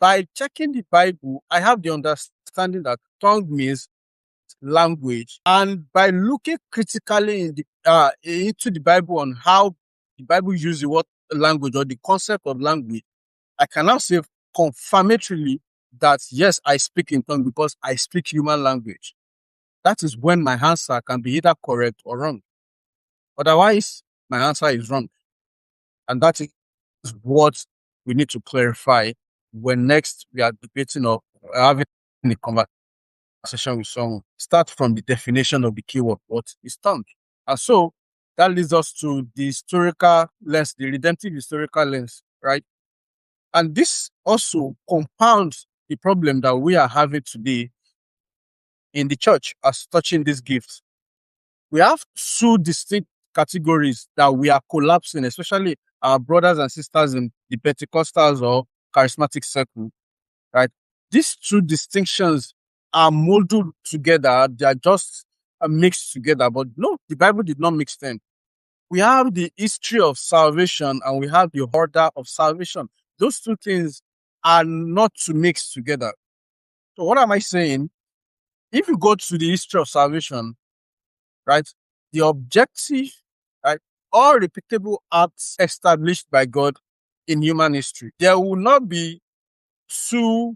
by checking the Bible, I have the understanding that tongue means language. And by looking critically into the Bible on how the Bible uses the word language or the concept of language, I can now say confirmatorily that yes, I speak in tongue because I speak human language. That is when my answer can be either correct or wrong. Otherwise, my answer is wrong. And that is what we need to clarify when next we are debating or having a conversation with someone. Start from the definition of the keyword, what is tongue. And so that leads us to the historical lens, the redemptive historical lens, right? And this also compounds the problem that we are having today in the church as touching these gifts. We have two distinct categories that we are collapsing, especially our brothers and sisters in the Pentecostals or charismatic circle, right? These two distinctions are molded together. They are just mixed together. But no, the Bible did not mix them. We have the history of salvation and we have the order of salvation. Those two things are not to mix together. So what am I saying? If you go to the history of salvation, right, the objective, right, all repeatable acts established by God in human history, there will not be two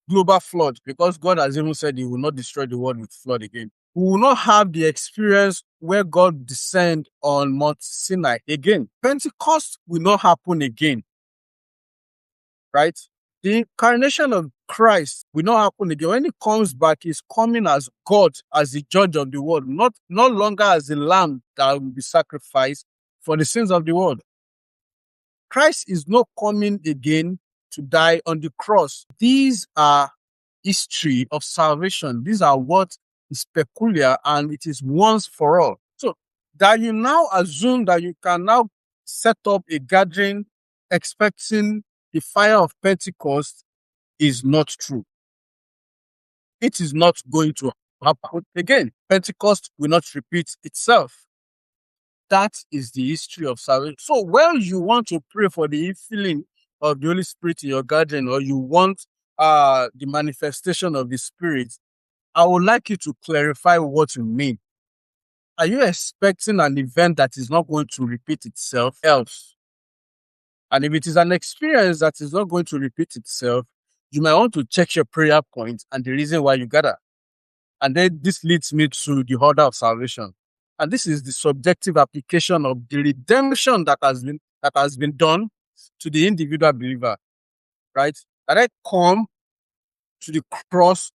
global flood because God has even said he will not destroy the world with flood again. We will not have the experience where God descend on Mount Sinai again. Pentecost will not happen again, right? The incarnation of Christ will not happen again. When he comes back, he's coming as God, as the judge of the world, not no longer as the lamb that will be sacrificed for the sins of the world. Christ is not coming again to die on the cross. These are history of salvation. These are what is peculiar and it is once for all. So that you now assume that you can now set up a gathering expecting the fire of Pentecost is not true. It is not going to happen again. Pentecost will not repeat itself. That is the history of salvation. So when you want to pray for the infilling of the Holy Spirit in your gathering, or you want the manifestation of the Spirit, I would like you to clarify what you mean. Are you expecting an event that is not going to repeat itself else? And if it is an experience that is not going to repeat itself, you might want to check your prayer point and the reason why you gather. And then this leads me to the order of salvation. And this is the subjective application of the redemption that has been done to the individual believer, right? That I come to the cross